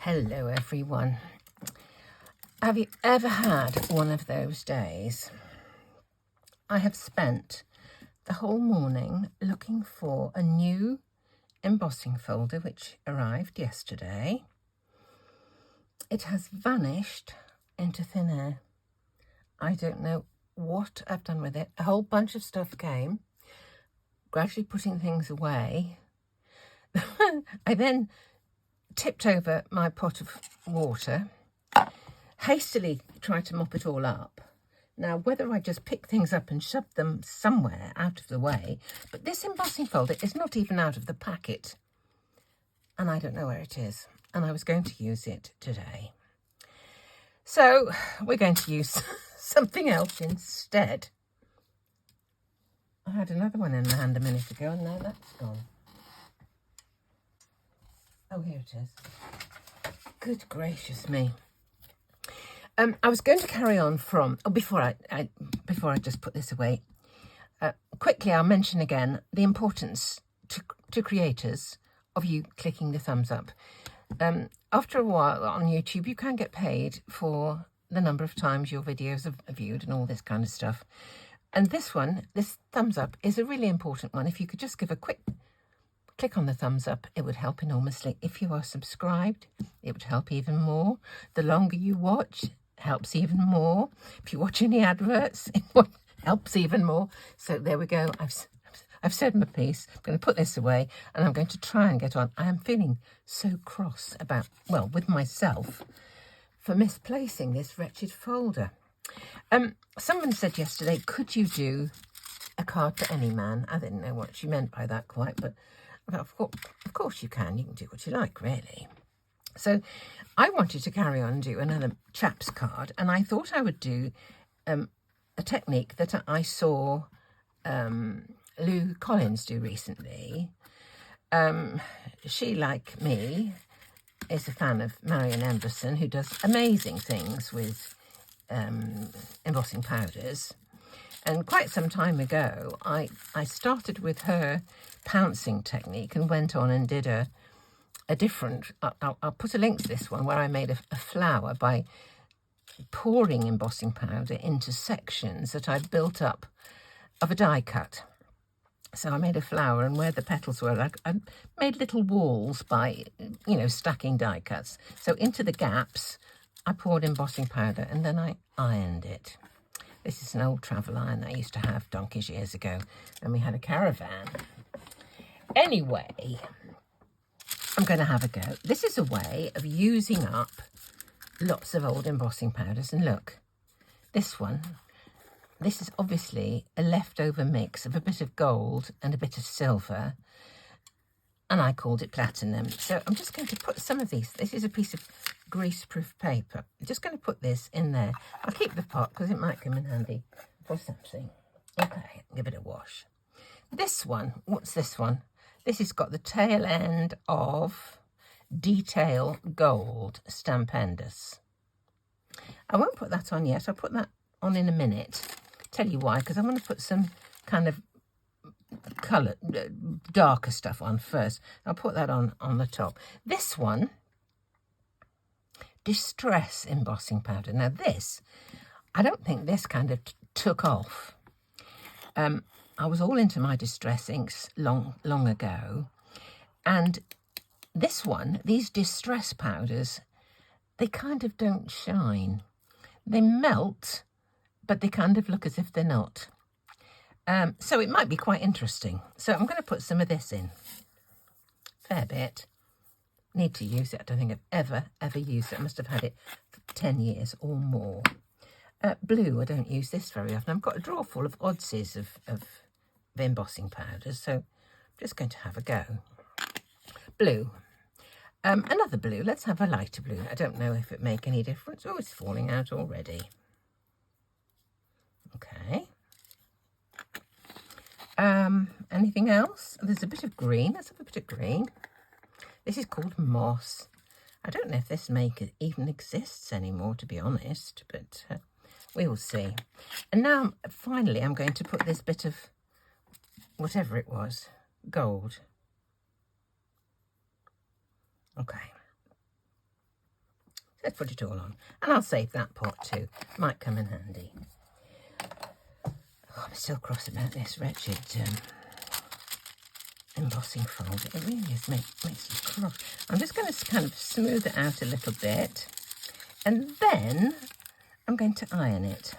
Hello everyone. Have you ever had one of those days? I have spent the whole morning looking for a new embossing folder which arrived yesterday. It has vanished into thin air. I don't know what I've done with it. A whole bunch of stuff came, gradually putting things away. I then tipped over my pot of water, hastily tried to mop it all up. Now, whether I just pick things up and shove them somewhere out of the way, but this embossing folder is not even out of the packet, and I don't know where it is, and I was going to use it today. So we're going to use something else instead. I had another one in my hand a minute ago, and now that's gone. Oh, here it is. Good gracious me. I was going to carry on from, before I just put this away, quickly I'll mention again the importance to creators of you clicking the thumbs up. After a while on YouTube, you can get paid for the number of times your videos are viewed and all this kind of stuff. And this thumbs up is a really important one. If you could just give a quick click on the thumbs up, it would help enormously. If you are subscribed, it would help even more. The longer you watch, helps even more. If you watch any adverts, it helps even more. So there we go. I've said my piece. I'm going to put this away and I'm going to try and get on. I am feeling so cross about, well, with myself for misplacing this wretched folder. Someone said yesterday, could you do a card for any man? I didn't know what she meant by that quite, but of course you can. You can do what you like, really. So I wanted to carry on and do another chap's card, and I thought I would do a technique that I saw Lou Collins do recently. She, like me, is a fan of Marion Embossing, who does amazing things with embossing powders. And quite some time ago, I started with her pouncing technique and went on and did a different, I'll put a link to this one, where I made a flower by pouring embossing powder into sections that I'd built up of a die cut. So I made a flower, and where the petals were, I made little walls by, stacking die cuts. So into the gaps, I poured embossing powder, and then I ironed it. This is an old travel iron I used to have donkey's years ago, and we had a caravan. Anyway, I'm going to have a go. This is a way of using up lots of old embossing powders. And look, this is obviously a leftover mix of a bit of gold and a bit of silver, and I called it platinum. So I'm just going to put some of these. This is a piece of greaseproof paper. I'm just going to put this in there. I'll keep the pot because it might come in handy for something. Okay, give it a wash. This one, what's this one? This has got the tail end of Detail Gold Stampendous. I won't put that on yet. I'll put that on in a minute. Tell you why, because I want to put some kind of colour, darker stuff on first. I'll put that on the top. This one, Distress Embossing Powder. Now this, I don't think this kind of took off. I was all into my distress inks long ago, and this one, these distress powders, they kind of don't shine. They melt, but they kind of look as if they're not. So it might be quite interesting. So I'm going to put some of this in. Fair bit. Need to use it. I don't think I've ever used it. I must have had it for 10 years or more. Blue, I don't use this very often. I've got a drawer full of oddsies of embossing powders, so I'm just going to have a go. Blue. Another blue. Let's have a lighter blue. I don't know if it make any difference. Oh, it's falling out already. Okay. Anything else? There's a bit of green. Let's have a bit of green. This is called Moss. I don't know if this make even exists anymore, to be honest, but we will see. And now, finally, I'm going to put this bit of whatever it was, gold. Okay. let's put it all on. And I'll save that pot too. Might come in handy. Oh, I'm still cross about this wretched embossing folder. It really is makes me cross. I'm just going to kind of smooth it out a little bit. And then I'm going to iron it.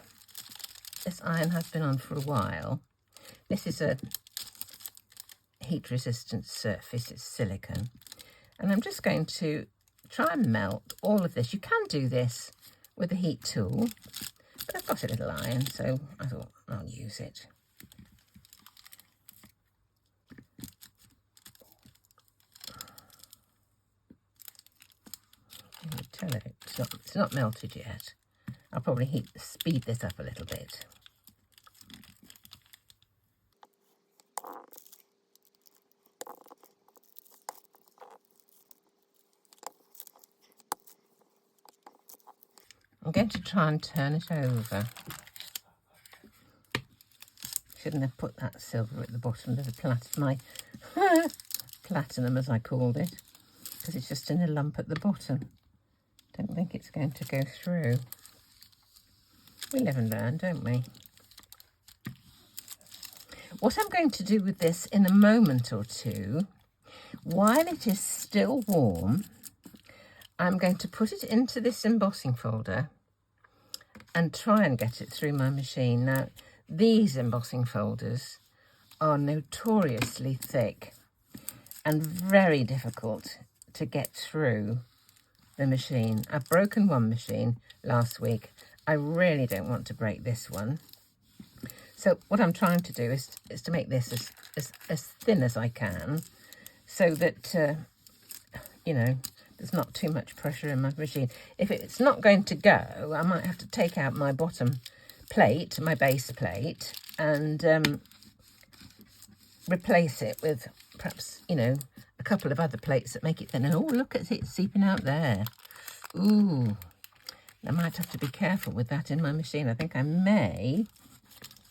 This iron has been on for a while. This is a heat-resistant surface. It's silicone. And I'm just going to try and melt all of this. You can do this with a heat tool, but I've got a little iron, so I thought I'll use it. You can tell it's not melted yet. I'll probably speed this up a little bit. I'm going to try and turn it over. Shouldn't have put that silver at the bottom of my platinum, as I called it, because it's just in a lump at the bottom. Don't think it's going to go through. We live and learn, don't we? What I'm going to do with this in a moment or two, while it is still warm, I'm going to put it into this embossing folder and try and get it through my machine. Now, these embossing folders are notoriously thick and very difficult to get through the machine. I've broken one machine last week. I really don't want to break this one. So what I'm trying to do is to make this as thin as I can, so that, you know, there's not too much pressure in my machine. If it's not going to go, I might have to take out my bottom plate, my base plate, and replace it with perhaps, you know, a couple of other plates that make it thinner. Oh, look at it seeping out there. Ooh, I might have to be careful with that in my machine. I think I may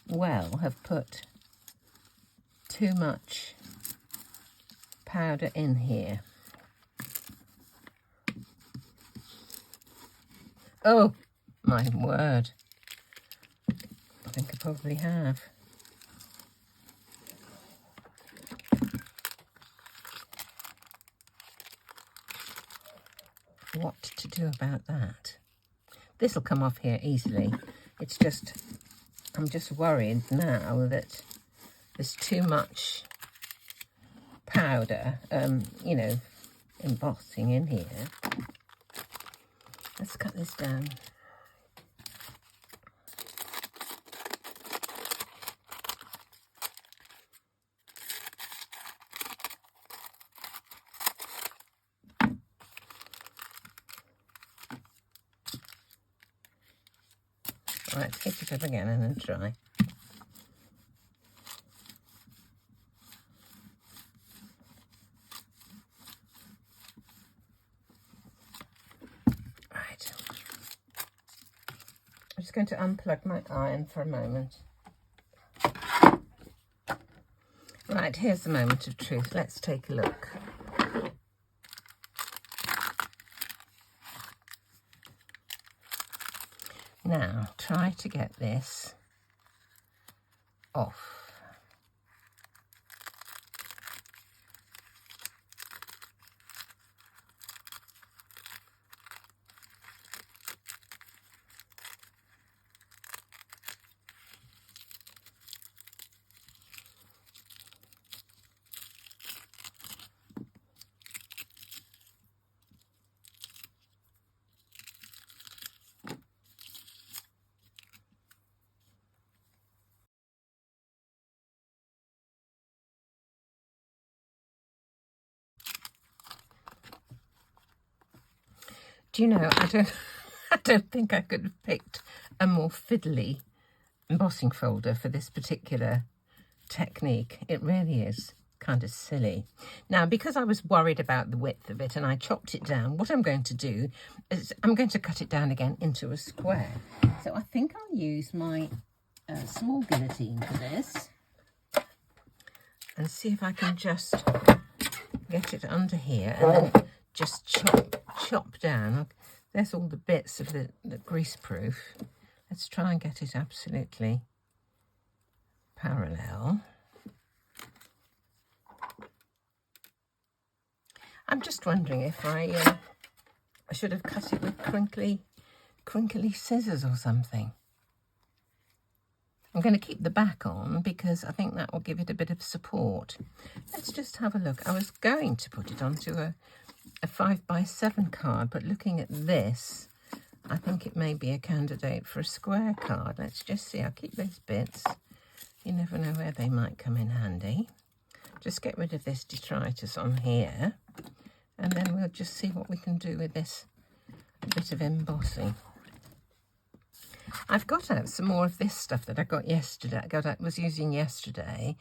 well have put too much powder in here. Oh, my word. I think I probably have. What to do about that? This will come off here easily. It's just, I'm just worried now that there's too much powder, you know, embossing in here. Let's cut this down. Right, pick it up again and then try. Right. I'm just going to unplug my iron for a moment. Right, here's the moment of truth. Let's take a look. Now, try to get this off. Do you know, I don't think I could have picked a more fiddly embossing folder for this particular technique. It really is kind of silly. Now, because I was worried about the width of it and I chopped it down, what I'm going to do is I'm going to cut it down again into a square. So I think I'll use my small guillotine for this and see if I can just get it under here and then just chop down. there's all the bits of the Greaseproof. Let's try and get it absolutely parallel. I'm just wondering if I should have cut it with crinkly scissors or something. I'm going to keep the back on because I think that will give it a bit of support. Let's just have a look. I was going to put it onto a 5x7 card, but looking at this, I think it may be a candidate for a square card. Let's just see. I'll keep those bits. You never know where they might come in handy. Just get rid of this detritus on here, and then we'll just see what we can do with this bit of embossing. I've got out some more of this stuff that I got yesterday. Was using yesterday.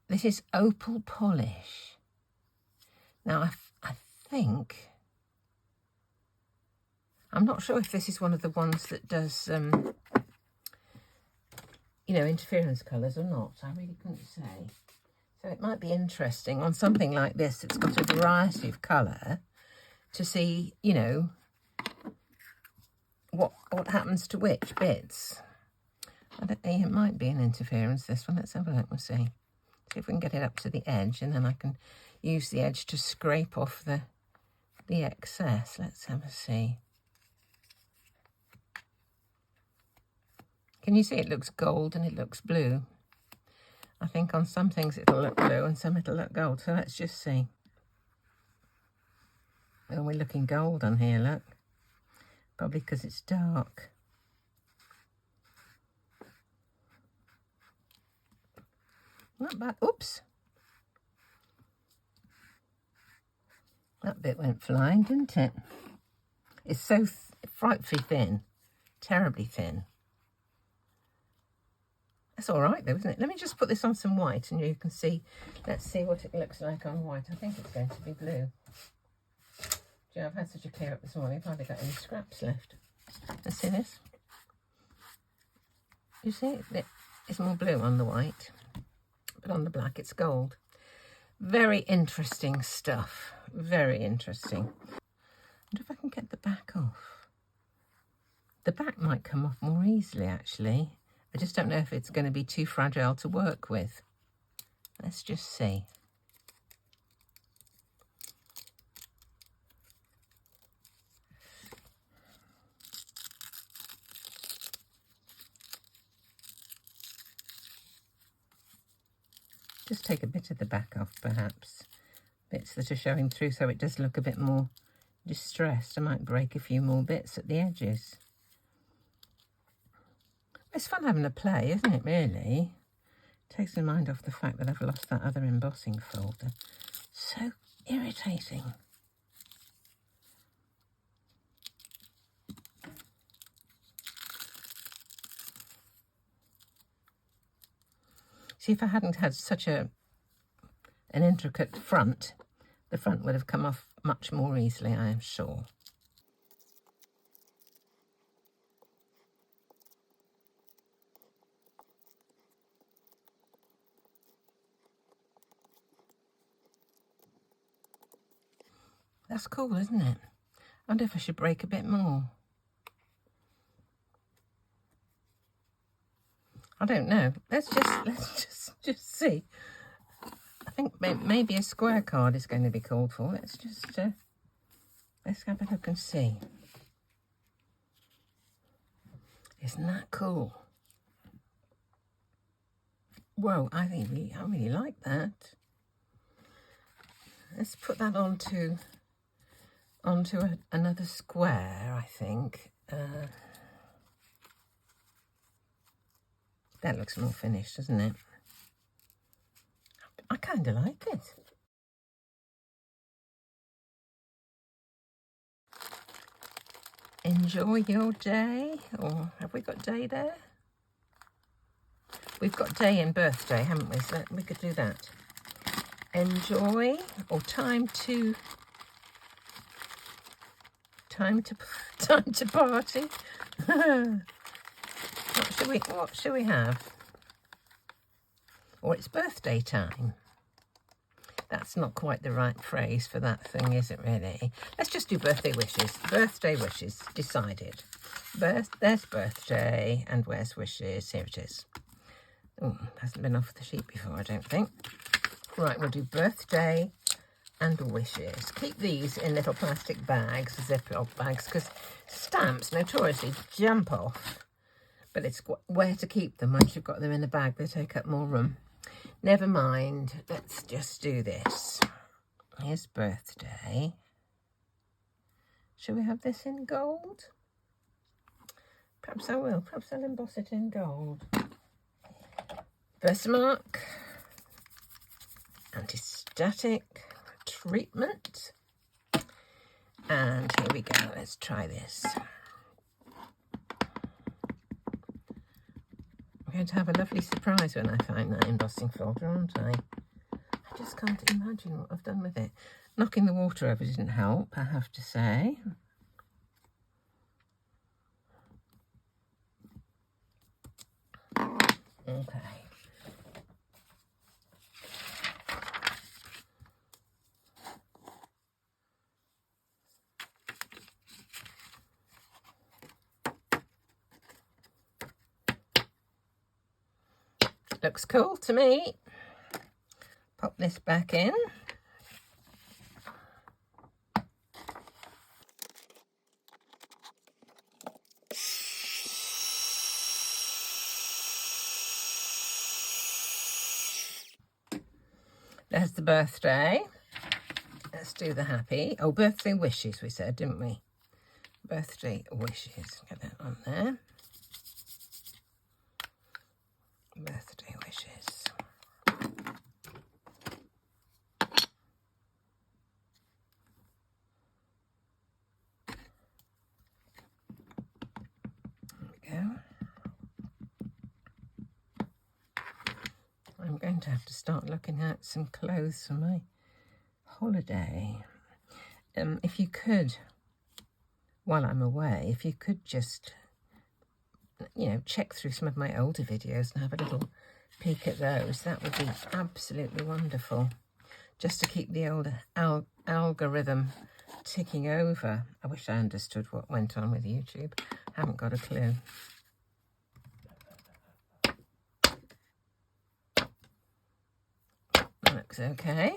This is Opal polish. Now I think, I'm not sure if this is one of the ones that does you know, interference colours or not. I really couldn't say. So it might be interesting on something like this that's got a variety of colour to see, you know, what happens to which bits. I don't think it might be an interference, this one. Let's have a look, we'll see. See if we can get it up to the edge, and then I can use the edge to scrape off the excess. Let's have a see. Can you see it looks gold and it looks blue? I think on some things it'll look blue and some it'll look gold. So let's just see. Oh, we're looking gold on here, look. Probably because it's dark. Not bad. Oops. That bit went flying, didn't it? It's so frightfully thin. Terribly thin. That's all right though, isn't it? Let me just put this on some white and you can see. Let's see what it looks like on white. I think it's going to be blue. Yeah, I've had such a clear up this morning. I've hardly got any scraps left. Let's see this. You see, it's more blue on the white, but on the black it's gold. Very interesting stuff. Very interesting. I wonder if I can get the back off. The back might come off more easily, actually. I just don't know if it's going to be too fragile to work with. Let's just see. Just take a bit of the back off, perhaps. Bits that are showing through so it does look a bit more distressed. I might break a few more bits at the edges. It's fun having a play, isn't it, really? Takes my mind off the fact that I've lost that other embossing folder. So irritating. See, if I hadn't had such an intricate front, the front would have come off much more easily, I am sure. That's cool, isn't it? I wonder if I should break a bit more. I don't know. Let's just see. I think maybe a square card is going to be called for. Let's have a look and see. Isn't that cool? Whoa, I really like that. Let's put that onto another square, I think. That looks more finished, doesn't it? I kind of like it. Enjoy your day. Or have we got day there? We've got day and birthday, haven't we? So we could do that. Enjoy, or time to party. What shall we have? Or it's birthday time. That's not quite the right phrase for that thing, is it really? Let's just do birthday wishes. Birthday wishes, decided. There's birthday, and where's wishes? Here it is. Oh, hasn't been off the sheet before, I don't think. Right, we'll do birthday and wishes. Keep these in little plastic bags, Ziploc bags, because stamps notoriously jump off. But it's where to keep them once you've got them in a bag. They take up more room. Never mind. Let's just do this. Here's birthday. Shall we have this in gold? Perhaps I will. Perhaps I'll emboss it in gold. Versamark. Anti-static treatment. And here we go. Let's try this. I'm going to have a lovely surprise when I find that embossing folder, aren't I? I just can't imagine what I've done with it. Knocking the water over didn't help, I have to say. Okay. Looks cool to me. Pop this back in. There's the birthday. Let's do the happy. Oh, birthday wishes we said, didn't we? Birthday wishes. Get that on there. Birthday wishes. There we go. I'm going to have to start looking at some clothes for my holiday. If you could, while I'm away, if you could just, you know, check through some of my older videos and have a little peek at those, that would be absolutely wonderful. Just to keep the old algorithm ticking over. I wish I understood what went on with YouTube. Haven't got a clue. That looks okay.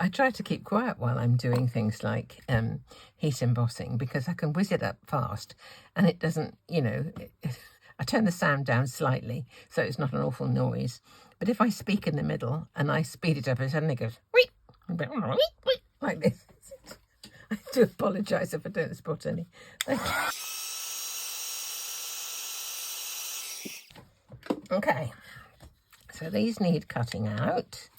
I try to keep quiet while I'm doing things like heat embossing, because I can whiz it up fast and it doesn't, you know, I turn the sound down slightly so it's not an awful noise. But if I speak in the middle and I speed it up, it suddenly goes, wheet, like this. I do apologise if I don't spot any. Okay, so these need cutting out.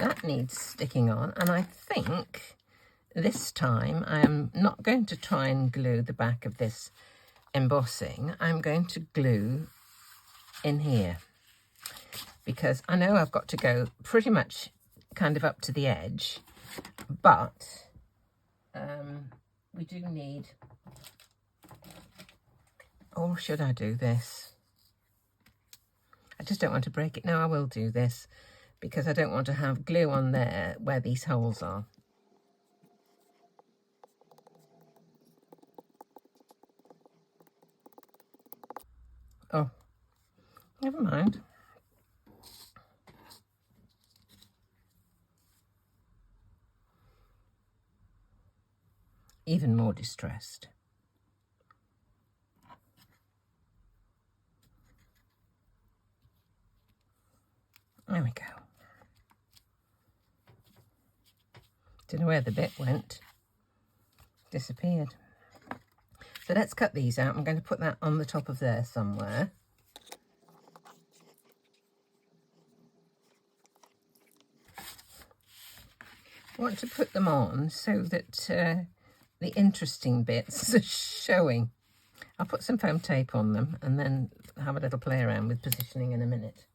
That needs sticking on, and I think this time I am not going to try and glue the back of this embossing. I'm going to glue in here, because I know I've got to go pretty much kind of up to the edge, but we do need, or should I do this? I just don't want to break it. No, I will do this, because I don't want to have glue on there where these holes are. Oh, never mind. Even more distressed. There we go. Don't know where the bit went. Disappeared. So let's cut these out. I'm going to put that on the top of there somewhere. I want to put them on so that the interesting bits are showing. I'll put some foam tape on them and then have a little play around with positioning in a minute.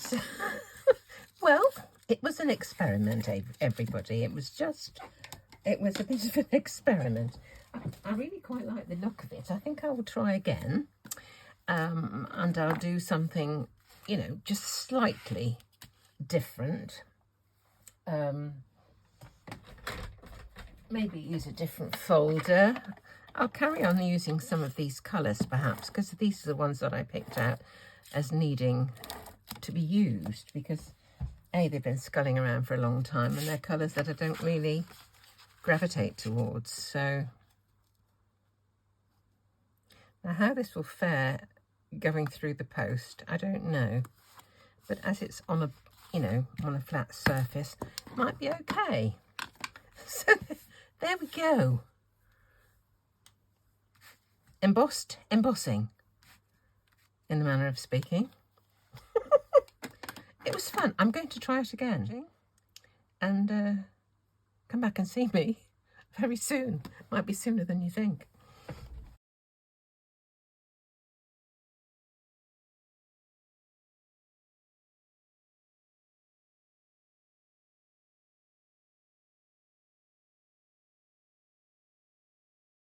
So, well, it was an experiment, everybody. It was a bit of an experiment. I really quite like the look of it. I think I will try again. And I'll do something, you know, just slightly different. Maybe use a different folder. I'll carry on using some of these colours perhaps, because these are the ones that I picked out as needing to be used, because they've been sculling around for a long time and they're colours that I don't really gravitate towards. So now how this will fare going through the post, I don't know, but as it's on a, you know, on a flat surface, it might be okay. So there we go. Embossing, in the manner of speaking. It was fun. I'm going to try it again and come back and see me very soon. Might be sooner than you think.